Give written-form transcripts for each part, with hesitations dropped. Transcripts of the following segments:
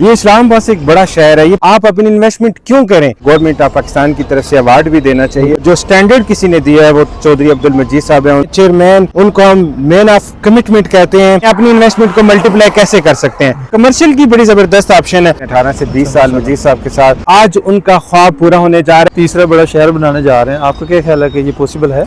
ये इस्लामाबाद से एक बड़ा शहर है। ये आप अपनी इन्वेस्टमेंट क्यों करें? गवर्नमेंट ऑफ पाकिस्तान की तरफ से अवार्ड भी देना चाहिए। जो स्टैंडर्ड किसी ने दिया है वो चौधरी अब्दुल मजीद साहब हैं, चेयरमैन। उनको हम मैन ऑफ कमिटमेंट कहते हैं। अपनी इन्वेस्टमेंट को मल्टीप्लाई कैसे कर सकते हैं? कमर्शियल की बड़ी जबरदस्त ऑप्शन है। 18 से 20 साल मजीद साहब के साथ आज उनका ख्वाब पूरा होने जा रहा है। तीसरा बड़ा शहर बनाने जा रहे हैं। आपका क्या ख्याल है कि ये पॉसिबल है?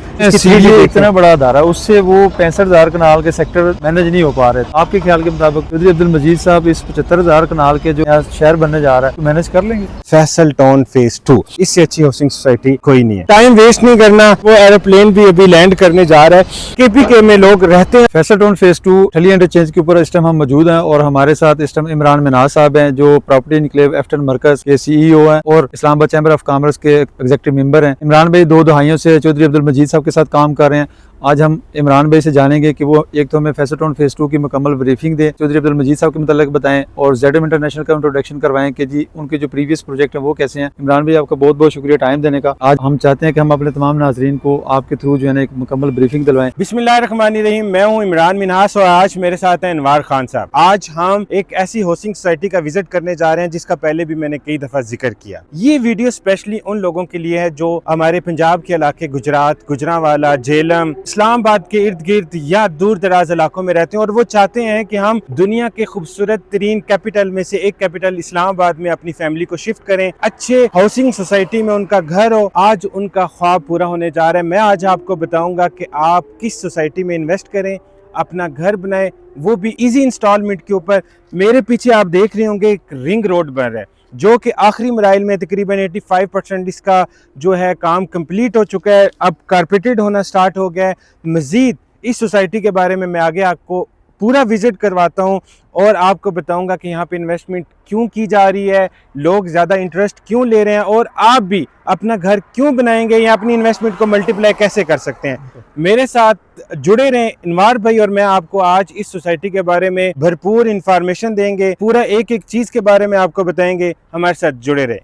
इतना बड़ा अदारा, उससे वो 65,000 कनाल के सेक्टर मैनेज नहीं हो पा रहे। आपके ख्याल के मुताबिक चौधरी अब्दुल मजीद साहब इस 75,000 कनाल के जो शहर बनने जा रहा है तो मैनेज कर लेंगे? फैसल टाउन फेज 2 इससे अच्छी हाउसिंग सोसाइटी कोई नहीं है। टाइम वेस्ट नहीं करना। वो एरोप्लेन भी अभी लैंड करने जा रहा है। केपीके में लोग रहते हैं। फैसल टाउन फेज 2 ठली इंटरचेंज के ऊपर इस टाइम हम मौजूद हैं और हमारे साथ इस टाइम इमरान मिनाज साहब हैं जो प्रॉपर्टी इनक्लेव एफ्टन मरकज के CEO हैं और इस्लामाबाद चैम्बर ऑफ कॉमर्स के एग्जीक्यूटिव मेंबर हैं। इमरान भाई 2 दहाइयों से चौधरी अब्दुल मजीद साहब के साथ काम कर रहे हैं। आज हम इमरान भाई से जानेंगे कि वो एक तो हमें फैसल टाउन फेज 2 की मुकम्मल ब्रीफिंग दें, चौधरी अब्दुल मजीद साहब के मुतालिक बताएं और ZM इंटरनेशनल का इंट्रोडक्शन करवाएं कि जी उनके जो प्रीवियस प्रोजेक्ट हैं वो कैसे हैं। इमरान भाई आपका बहुत बहुत शुक्रिया टाइम देने का। आज हम चाहते हैं कि हम अपने तमाम नाजरीन को आपके थ्रू जो है ना एक मुकम्मल ब्रीफिंग दिलवाएं। बिस्मिल्लाहिर्रहमानिर्रहीम। मैं हूं इमरान मिनहास और आज मेरे साथ हैं अनवार खान साहब। आज हम एक ऐसी हाउसिंग सोसाइटी का विजिट करने जा रहे हैं जिसका पहले भी मैंने कई दफा जिक्र किया। ये वीडियो स्पेशली उन लोगों के लिए है जो हमारे पंजाब के इलाके गुजरात, गुजरांवाला, झेलम, इस्लामाबाद के इर्द गिर्द या दूर दराज इलाकों में रहते हैं और वो चाहते हैं कि हम दुनिया के खूबसूरत तरीन कैपिटल में से एक कैपिटल इस्लामाबाद में अपनी फैमिली को शिफ्ट करें, अच्छे हाउसिंग सोसाइटी में उनका घर हो। आज उनका ख्वाब पूरा होने जा रहा है। मैं आज आपको बताऊंगा कि आप किस सोसाइटी में इन्वेस्ट करें, अपना घर बनाएं, वो भी इजी इंस्टॉलमेंट के ऊपर। मेरे पीछे आप देख रहे होंगे एक रिंग रोड बन रहा है जो कि आखिरी मराइल में तकरीबन 85% इसका जो है काम कंप्लीट हो चुका है। अब कारपेटेड होना स्टार्ट हो गया है। मज़ीद इस सोसाइटी के बारे में मैं आगे आपको पूरा विजिट करवाता हूं और आपको बताऊंगा कि यहाँ पे इन्वेस्टमेंट क्यों की जा रही है, लोग ज़्यादा इंटरेस्ट क्यों ले रहे हैं और आप भी अपना घर क्यों बनाएंगे या अपनी इन्वेस्टमेंट को मल्टीप्लाई कैसे कर सकते हैं। मेरे साथ जुड़े रहें अनवार भाई और मैं आपको आज इस सोसाइटी के बारे में भरपूर इंफॉर्मेशन देंगे। पूरा एक एक चीज़ के बारे में आपको बताएंगे। हमारे साथ जुड़े रहें।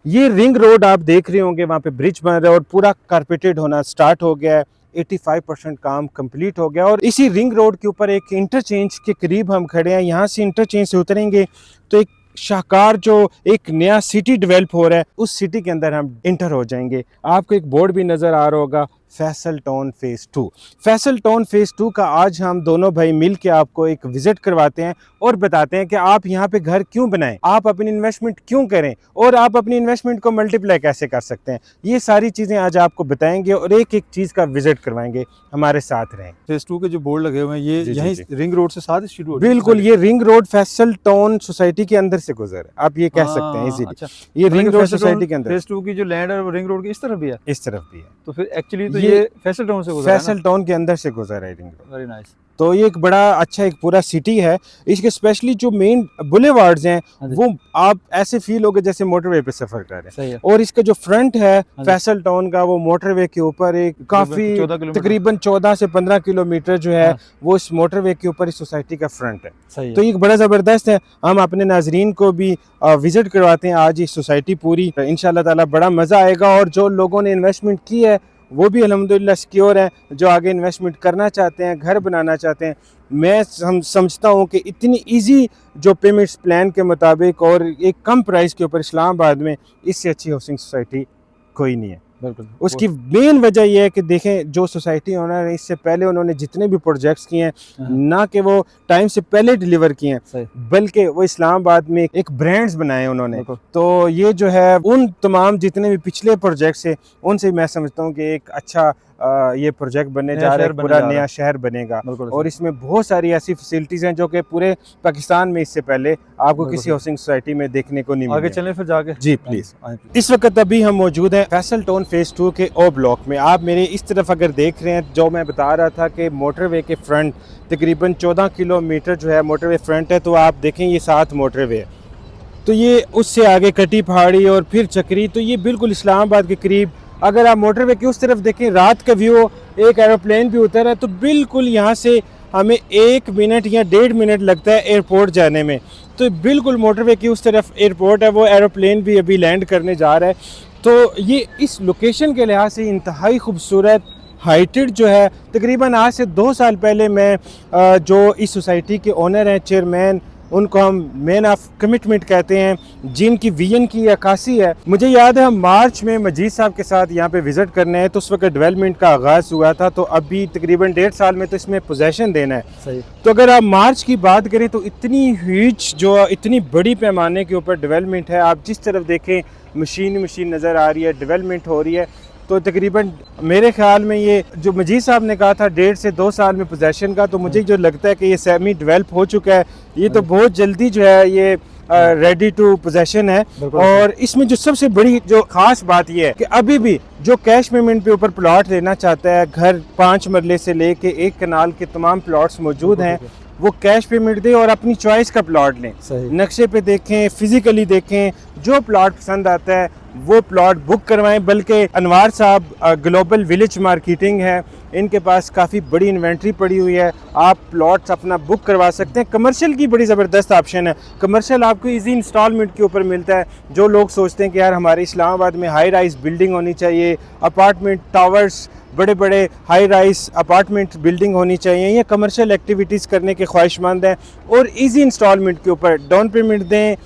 ये रिंग रोड आप देख रहे होंगे, वहाँ पे ब्रिज बन रहा है और पूरा कारपेटेड होना स्टार्ट हो गया है। 85% काम कंप्लीट हो गया और इसी रिंग रोड के ऊपर एक इंटरचेंज के करीब हम खड़े हैं। यहाँ से इंटरचेंज से उतरेंगे तो एक शाहकार जो एक नया सिटी डेवलप हो रहा है उस सिटी के अंदर हम इंटर हो जाएंगे। आपको एक बोर्ड भी नज़र आ रहा होगा, Faisal town phase 2। Faisal town phase 2 का आज हम दोनों भाई मिल के आपको एक विजिट करवाते हैं और बताते हैं कि आप यहाँ पे घर क्यों बनाएं, आप अपनी इन्वेस्टमेंट क्यों करें और आप अपनी इन्वेस्टमेंट को मल्टीप्लाई कैसे कर सकते हैं। ये सारी चीज़ें आज आपको बताएंगे और एक एक चीज़ का विजिट करवाएंगे। हमारे साथ रहें। फेज 2 के जो बोर्ड लगे हुए हैं ये यहीं रिंग रोड से साथ शुरू हो? बिल्कुल, ये ring road Faisal town society के अंदर से गुजर है, आप ये कह सकते हैं इजीली। अच्छा। ये रिंग रोड सोसाइटी के अंदर फेज 2 की जो लैंड है वो रिंग रोड की इस तरफ भी है? इस तरफ भी है। तो फिर एक्चुअली तो ये फैसल टाउन से गुजरा है ना? फैसल टाउन के अंदर से गुजर है रिंग रोड। Very nice. तो ये एक बड़ा अच्छा एक पूरा सिटी है। इसके स्पेशली जो मेन बुलेवार्ड्स हैं वो आप ऐसे फील होगे जैसे मोटरवे पे सफर कर रहे हैं। और इसका जो फ्रंट है फैसल टाउन का वो मोटरवे के ऊपर एक काफी तकरीबन 14 से 15 किलोमीटर जो है वो इस मोटरवे के ऊपर इस सोसाइटी का फ्रंट है। तो ये बड़ा ज़बरदस्त है। हम अपने नाजरीन को भी विजिट करवाते हैं आज इस सोसाइटी पूरी। इंशाल्लाह ताला बड़ा मज़ा आएगा और जो लोगों ने इन्वेस्टमेंट की है वो भी अल्हम्दुलिल्लाह सिक्योर हैं। जो आगे इन्वेस्टमेंट करना चाहते हैं, घर बनाना चाहते हैं, मैं समझता हूँ कि इतनी इजी जो पेमेंट्स प्लान के मुताबिक और एक कम प्राइस के ऊपर इस्लामाबाद में इससे अच्छी हाउसिंग सोसाइटी कोई नहीं है। बिल्कुल। उसकी मेन वजह यह है कि देखें जो सोसाइटी ओनर है इससे पहले उन्होंने जितने भी प्रोजेक्ट्स किए हैं ना कि वो टाइम से पहले डिलीवर किए हैं बल्कि वो इस्लामाबाद में एक ब्रांड्स बनाए उन्होंने। तो ये जो है उन तमाम जितने भी पिछले प्रोजेक्ट्स हैं उनसे मैं समझता हूँ कि एक अच्छा ये प्रोजेक्ट बनने जा रहा है, पूरा नया शहर बनेगा और इसमें बहुत सारी ऐसी फैसिलिटीज हैं जो कि पूरे पाकिस्तान में इससे पहले आपको किसी हाउसिंग सोसाइटी में देखने को नहीं मिली। आगे चलें फिर जाके। जी प्लीज। इस वक्त अभी हम मौजूद हैं फैसल टाउन फेज 2 के ओ ब्लॉक में। आप मेरे इस तरफ अगर देख रहे हैं जो मैं बता रहा था कि मोटरवे के फ्रंट तकरीबन 14 किलोमीटर जो है मोटरवे फ्रंट है। तो आप देखें ये 7 मोटरवे है, तो ये उससे आगे कटी पहाड़ी और फिर चक्री। तो ये बिल्कुल इस्लामाबाद के करीब। अगर आप मोटरवे की उस तरफ देखें रात का व्यू, एक एरोप्लेन भी उतर है तो बिल्कुल यहाँ से हमें 1 मिनट या 1.5 मिनट लगता है एयरपोर्ट जाने में। तो बिल्कुल मोटरवे की उस तरफ एयरपोर्ट है, वो एरोप्लेन भी अभी लैंड करने जा रहा है। तो ये इस लोकेशन के लिहाज से इंतहाई खूबसूरत हाइटेड जो है। तकरीबन आज से 2 साल पहले मैं जो इस सोसाइटी के ओनर हैं चेयरमैन उनको हम मैन ऑफ कमिटमेंट कहते हैं, जिनकी विजन की अक्कासी है। मुझे याद है हम मार्च में मजीद साहब के साथ यहाँ पे विज़िट करने हैं, तो उस वक्त डेवलपमेंट का आगाज़ हुआ था, तो अभी तकरीबन 1.5 साल में तो इसमें पोजेसन देना है। सही। तो अगर आप मार्च की बात करें तो इतनी ह्यूज जो इतनी बड़ी पैमाने के ऊपर डेवलपमेंट है, आप जिस तरफ देखें मशीन नज़र आ रही है, डेवलपमेंट हो रही है। तो तकरीबन मेरे ख्याल में ये जो मजीद साहब ने कहा था 1.5 से 2 साल में पोजेसन का, तो मुझे जो लगता है कि ये सेमी डेवलप हो चुका है, ये तो बहुत जल्दी जो है ये रेडी टू पोजेसन है। और इसमें जो सबसे बड़ी जो खास बात ये है कि अभी भी जो कैश पेमेंट पे ऊपर प्लॉट लेना चाहता है, घर 5 मरले से लेके 1 कनाल के तमाम प्लॉट्स मौजूद हैं, वो कैश पेमेंट दे और अपनी चॉइस का प्लॉट लें। नक्शे पे देखें, फिजिकली देखें, जो प्लॉट पसंद आता है वो प्लॉट बुक करवाएं। बल्कि अनवार साहब ग्लोबल विलेज मार्केटिंग है, इनके पास काफ़ी बड़ी इन्वेंट्री पड़ी हुई है, आप प्लॉट्स अपना बुक करवा सकते हैं। कमर्शियल की बड़ी ज़बरदस्त ऑप्शन है, कमर्शियल आपको इजी इंस्टॉलमेंट के ऊपर मिलता है। जो लोग सोचते हैं कि यार हमारे इस्लामाबाद में हाई राइज बिल्डिंग होनी चाहिए, अपार्टमेंट टावर्स, बड़े बड़े हाई राइज अपार्टमेंट बिल्डिंग होनी चाहिए, या कमर्शियल एक्टिविटीज़ करने के ख्वाहिशमंद हैं और इजी इंस्टॉलमेंट के ऊपर डाउन पेमेंट दें,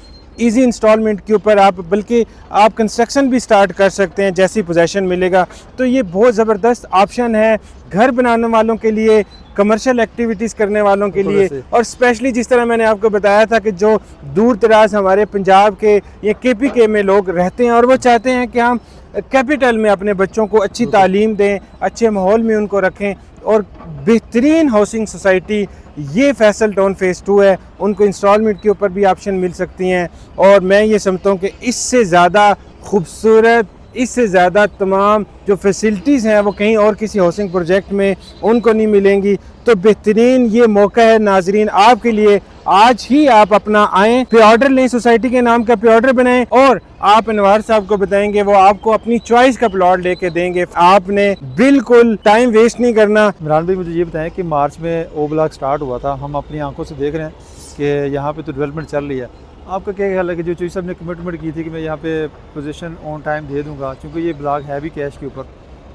इजी इंस्टॉलमेंट के ऊपर आप बल्कि आप कंस्ट्रक्शन भी स्टार्ट कर सकते हैं जैसी पोजेसन मिलेगा। तो ये बहुत ज़बरदस्त ऑप्शन है घर बनाने वालों के लिए, कमर्शियल एक्टिविटीज़ करने वालों के लिए, और स्पेशली जिस तरह मैंने आपको बताया था कि जो दूर दराज हमारे पंजाब के या KPK में लोग रहते हैं और वो चाहते हैं कि हम कैपिटल में अपने बच्चों को अच्छी तालीम दें, अच्छे माहौल में उनको रखें, और बेहतरीन हाउसिंग सोसाइटी ये फैसल टाउन फेज़ 2 है, उनको इंस्टॉलमेंट के ऊपर भी ऑप्शन मिल सकती हैं। और मैं ये समझता हूँ कि इससे ज़्यादा खूबसूरत, इससे ज़्यादा तमाम जो फैसिलिटीज़ हैं वो कहीं और किसी हाउसिंग प्रोजेक्ट में उनको नहीं मिलेंगी। तो बेहतरीन ये मौका है नाजरीन आपके लिए, आज ही आप अपना आएँ, पे ऑर्डर लें, सोसाइटी के नाम का पे ऑर्डर बनाएं, और आप अनवार साहब को बताएंगे, वो आपको अपनी चॉइस का प्लॉट लेके देंगे। आपने बिल्कुल टाइम वेस्ट नहीं करना। इमरान भाई, मुझे ये बताएं कि मार्च में ओ ब्लॉक स्टार्ट हुआ था, हम अपनी आंखों से देख रहे हैं कि यहाँ पे तो डेवलपमेंट चल रही है। आपका क्या ख्याल है कि जो चीज़ साहब ने कमिटमेंट की थी कि मैं यहाँ पे पोजीशन ऑन टाइम दे दूँगा, क्योंकि ये ब्लॉक है भी कैश के ऊपर,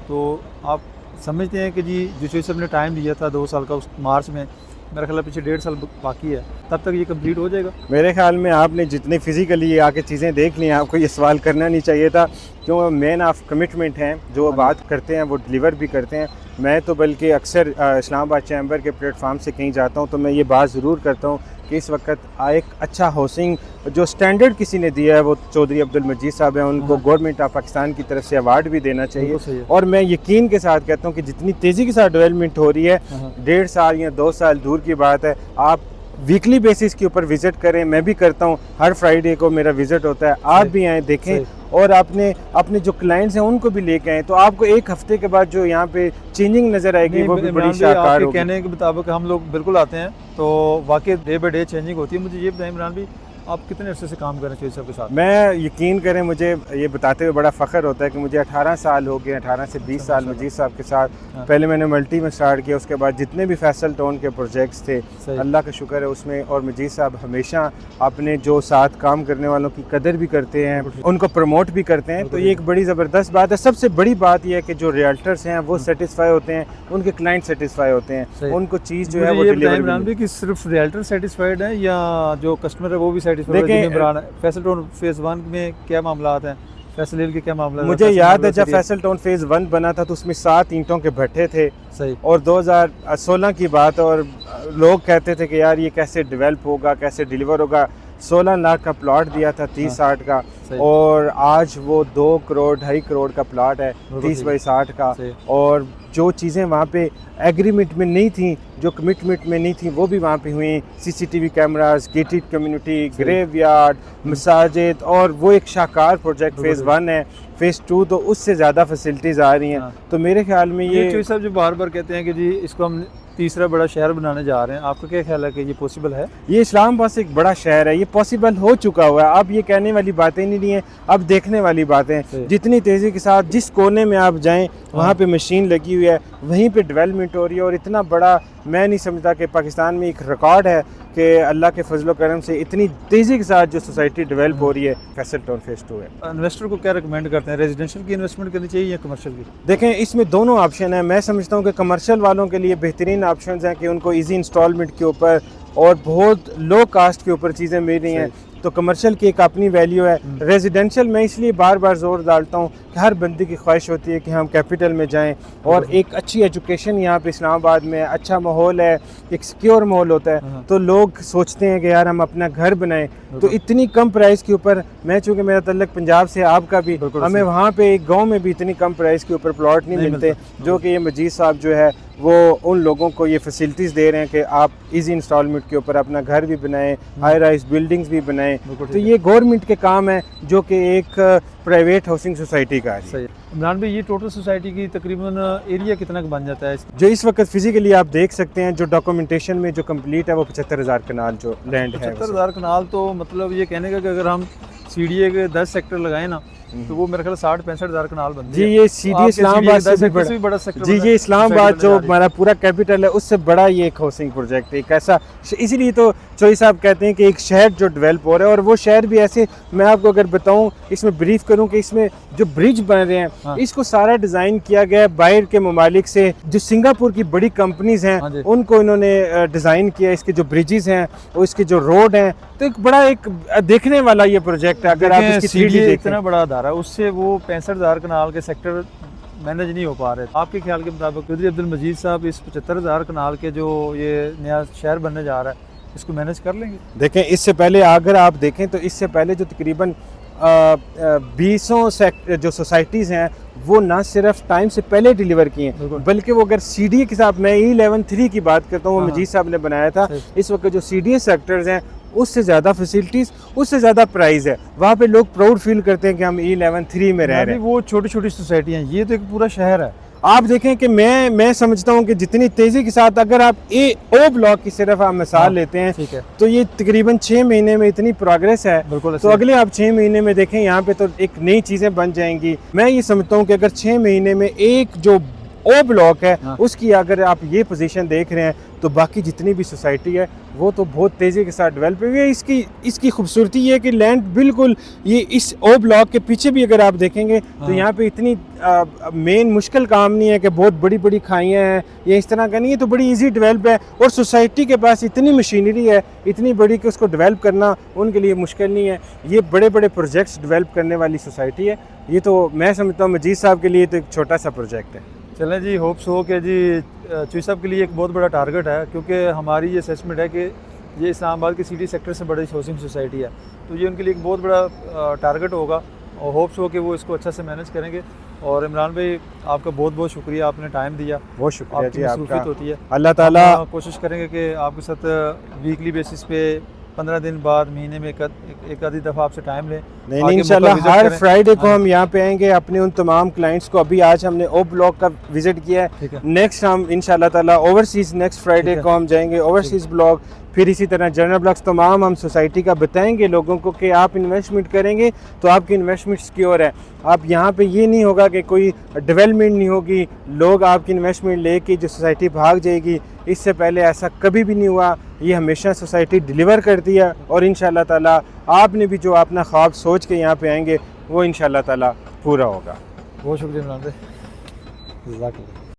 तो आप समझते हैं कि जी जो चीज़ साहब ने टाइम दिया था 2 साल का, उस मार्च में मेरा ख्याल है पीछे 1.5 साल बाकी है, तब तक ये कंप्लीट हो जाएगा? मेरे ख्याल में आपने जितनी फिजिकली आके चीज़ें देख ली हैं, आपको ये सवाल करना नहीं चाहिए था, क्यों मैन ऑफ कमिटमेंट हैं, जो बात करते हैं वो डिलीवर भी करते हैं। मैं तो बल्कि अक्सर इस्लामाबाद चैम्बर के प्लेटफार्म से कहीं जाता हूँ तो मैं ये बात ज़रूर करता हूँ कि इस वक्त एक अच्छा हाउसिंग जो स्टैंडर्ड किसी ने दिया है वो चौधरी अब्दुल मजीद साहब हैं, उनको गवर्नमेंट ऑफ पाकिस्तान की तरफ से अवार्ड भी देना चाहिए। और मैं यकीन के साथ कहता हूँ कि जितनी तेज़ी के साथ डेवलपमेंट हो रही है, 1.5 साल या 2 साल दूर की बात है, आप वीकली बेसिस के ऊपर विज़िट करें। मैं भी करता हूँ, हर फ्राइडे को मेरा विज़िट होता है, आप भी आएँ देखें, और अपने जो क्लाइंट्स हैं उनको भी लेके आएँ, तो आपको 1 हफ्ते के बाद जो यहाँ पे चेंजिंग नज़र आएगी वो भी बड़ी शानदार होगी। कहने के मुताबिक हम लोग बिल्कुल आते हैं तो वाकई डे बाई डे चेंजिंग होती है। मुझे ये बताएं इमरान भाई, आप कितने अरसे से काम कर रहे हैं चौधरी साहब के साथ? मैं यकीन करें, मुझे ये बताते हुए बड़ा फ़ख्र होता है कि मुझे 18 साल हो गए, 18 से 20 साल मजीद साहब के साथ। पहले मैंने मल्टी में स्टार्ट किया, उसके बाद जितने भी फैसल टाउन के प्रोजेक्ट्स थे, अल्लाह का शुक्र है उसमें, और मजीद साहब हमेशा अपने जो साथ काम करने वालों की कदर भी करते हैं, उनको प्रमोट भी करते हैं, तो ये एक बड़ी ज़बरदस्त बात है। सबसे बड़ी बात यह है कि जो रियल्टर्स हैं वो सेटिस्फाई होते हैं, उनके क्लाइंट सेटिस्फाई होते हैं, उनको चीज़ जो है वो डिलीवर। कि सिर्फ रियल्टर सेटिस्फाइड है या जो कस्टमर है वो भी सेटिस्फाइड है? फैसल टाउन फेज़ 1 में क्या मामलात हैं, फैसल हिल के क्या मामला? मुझे याद है जब फैसल टाउन फेज़ 1 बना था तो उसमें 7 ईंटों के भट्टे थे, सही, और 2016 की बात, और लोग कहते थे कि यार ये कैसे डेवलप होगा, कैसे डिलीवर होगा। 16 लाख का प्लॉट दिया था 30-60 का, और आज वो 2 करोड़ 2.5 करोड़ का प्लॉट है 30 बाई 60 का। और जो चीज़ें वहाँ पे एग्रीमेंट में नहीं थी, जो कमिटमेंट में नहीं थी, वो भी वहाँ पे हुई। CCTV cameras, gated community, graveyard, मसाजिद, और वो एक शाहकार प्रोजेक्ट फेज़ 1 है। फेज़ 2 तो उससे ज़्यादा फैसिलिटीज़ आ रही हैं। तो मेरे ख्याल में ये सब जो बार बार कहते हैं कि जी इसको हम तीसरा बड़ा शहर बनाने जा रहे हैं, आपका क्या ख्याल है कि ये पॉसिबल है? ये इस्लामाबाद से एक बड़ा शहर है, ये पॉसिबल हो चुका हुआ है। अब ये कहने वाली बातें नहीं है, अब देखने वाली बातें। जितनी तेज़ी के साथ जिस कोने में आप जाएं वहाँ पे मशीन लगी हुई है, वहीं पे डेवलपमेंट हो रही है। और इतना बड़ा मैं नहीं समझता कि पाकिस्तान में एक रिकॉर्ड है कि अल्लाह के फजल करम से इतनी तेज़ी के साथ जो सोसाइटी डेवलप हो रही है। फैसल टाउन फेज़ 2 है। इन्वेस्टर को क्या रिकमेंड करते हैं, रेजिडेंशियल की इन्वेस्टमेंट करनी चाहिए या कमर्शियल की? देखें, इसमें दोनों ऑप्शन है। मैं समझता हूँ कि कमर्शियल वालों के लिए बेहतरीन ऑप्शन हैं कि उनको ईजी इंस्टॉलमेंट के ऊपर और बहुत लो कास्ट के ऊपर चीज़ें मिल रही हैं। तो कमर्शियल की एक अपनी वैल्यू है। रेजिडेंशियल में इसलिए बार बार जोर डालता हूँ कि हर बंदे की ख्वाहिश होती है कि हम कैपिटल में जाएं और एक अच्छी एजुकेशन यहाँ पे इस्लामाबाद में, अच्छा माहौल है, एक सिक्योर माहौल होता है, तो लोग सोचते हैं कि यार हम अपना घर बनाएं। तो इतनी कम प्राइस के ऊपर, मैं चूँकि मेरा तल्लक पंजाब से, आपका भी, हमें वहाँ पे एक गाँव में भी इतनी कम प्राइस के ऊपर प्लॉट नहीं मिलते, जो कि ये मजीद साहब जो है वो उन लोगों को ये फैसिलिटीज़ दे रहे हैं कि आप इजी इंस्टॉलमेंट के ऊपर अपना घर भी बनाएं, हाई राइज बिल्डिंग्स भी बनाएं। तो ये गवर्नमेंट के काम है जो कि एक प्राइवेट हाउसिंग सोसाइटी का है। इमरान भाई, ये टोटल सोसाइटी की तकरीबन एरिया कितना का बन जाता है? जो इस वक्त फिजिकली आप देख सकते हैं, जो डॉक्यूमेंटेशन में जो कंप्लीट है, वो 75,000 कनाल जो लैंड है। 75,000 कनाल, तो मतलब ये कहने का कि अगर हम CDA के 10 सेक्टर लगाए ना, तो वो मेरे ख्याल 60-65,000 कनाल बनती जी। ये सीधी इस्लामाबाद से भी बड़ा सेक्टर जी। ये इस्लामाबाद जो हमारा पूरा कैपिटल है, उससे बड़ा ये एक हाउसिंग प्रोजेक्ट है, एक ऐसा। इसीलिए तो चोई साहब कहते हैं कि एक शहर जो डेवलप हो रहा है, और वो शहर भी ऐसे, मैं आपको अगर बताऊं, इसमें ब्रीफ करूं कि इसमें जो ब्रिज बन रहे हैं, इसको सारा डिज़ाइन किया गया है बाहर के ममालिक से। जो सिंगापुर की बड़ी कंपनीज हैं, उनको इन्होंने डिज़ाइन किया, इसके जो ब्रिजेस हैं और इसके जो रोड हैं। तो एक बड़ा एक देखने वाला ये प्रोजेक्ट है। अगर आप इसकी 3D देखते हैं, बड़ा रहा, उससे वो 65,000 कनाल के सेक्टर मैनेज नहीं हो पा रहे। आपके ख्याल के मुताबिक चौधरी अब्दुल मजीद साहब इस 75,000 कनाल के जो ये नया शहर बनने जा रहा है, इसको मैनेज कर लेंगे? देखें, इससे पहले अगर आप देखें तो इससे पहले जो तकरीबन 20 जो सोसाइटीज़ हैं, वो ना सिर्फ टाइम से पहले डिलीवर किए हैं, बल्कि वो अगर CDA के साथ, मैं E11-3 की बात करता हूँ, वो मजीद साहब ने बनाया था। इस वक्त जो CDA सेक्टर्स हैं, उससे ज़्यादा फैसिलिटीज़, उससे ज़्यादा प्राइस है। वहाँ पे लोग प्राउड फील करते हैं कि हम E11-3 में रह रहे हैं। वो छोटी छोटी सोसाइटियाँ, ये तो एक पूरा शहर है। आप देखें कि मैं समझता हूं कि जितनी तेज़ी के साथ अगर आप O ब्लॉक की सिर्फ आप मिसाल लेते हैं, तो ये तकरीबन 6 महीने में इतनी प्रोग्रेस है। तो अगले आप 6 महीने में देखें, यहाँ पे तो एक नई चीज़ें बन जाएंगी। मैं ये समझता हूँ कि अगर 6 महीने में एक जो O ब्लॉक है, उसकी अगर आप ये पोजीशन देख रहे हैं, तो बाकी जितनी भी सोसाइटी है वो तो बहुत तेज़ी के साथ डेवलप हुई है। इसकी खूबसूरती ये है कि लैंड बिल्कुल ये इस O ब्लॉक के पीछे भी अगर आप देखेंगे तो यहाँ पे इतनी मेन मुश्किल काम नहीं है कि बहुत बड़ी बड़ी खाइयाँ हैं, ये इस तरह का नहीं है। तो बड़ी इजी डेवलप है, और सोसाइटी के पास इतनी मशीनरी है इतनी बड़ी कि उसको डेवलप करना उनके लिए मुश्किल नहीं है। ये बड़े बड़े प्रोजेक्ट्स डेवलप करने वाली सोसाइटी है। ये तो मैं समझता हूँ मजीद साहब के लिए तो एक छोटा सा प्रोजेक्ट है। चलें जी, होप्स हो कि जी चुई साहब के लिए एक बहुत बड़ा टारगेट है, क्योंकि हमारी ये असेसमेंट है कि ये इस्लामाबाद के सिटी सेक्टर से बड़ी हाउसिंग सोसाइटी है, तो ये उनके लिए एक बहुत बड़ा टारगेट होगा, और होप्स हो कि वो इसको अच्छा से मैनेज करेंगे। और इमरान भाई, आपका बहुत बहुत शुक्रिया, आपने टाइम दिया। बहुत शुक्रिया जी आपका। होती है, अल्लाह ताला कोशिश करेंगे कि आपके साथ वीकली बेसिस पे 15 दिन बाद, महीने में एक आधी दफ़ा आपसे टाइम लें। नहीं, इंशाल्लाह हर फ्राइडे को हम यहाँ पे आएंगे अपने उन तमाम क्लाइंट्स को। अभी आज हमने O ब्लॉक का विजिट किया है, नेक्स्ट हम इंशाल्लाह ताला ओवरसीज़ नेक्स्ट फ्राइडे को हम जाएंगे ओवरसीज़ ब्लॉक, फिर इसी तरह जनरल ब्लॉक्स तमाम हम सोसाइटी का बताएंगे लोगों को कि आप इन्वेस्टमेंट करेंगे तो आपकी इन्वेस्टमेंट सिक्योर है। आप यहाँ पे ये नहीं होगा कि कोई डेवलपमेंट नहीं होगी, लोग आपकी इन्वेस्टमेंट लेके जो सोसाइटी भाग जाएगी। इससे पहले ऐसा कभी भी नहीं हुआ, ये हमेशा सोसाइटी डिलीवर करती है, और इंशाल्लाह ताला आपने भी जो अपना ख्वाब सोच के यहाँ पे आएंगे वो इंशाल्लाह ताला पूरा होगा। बहुत शुक्रिया इमरान भाई।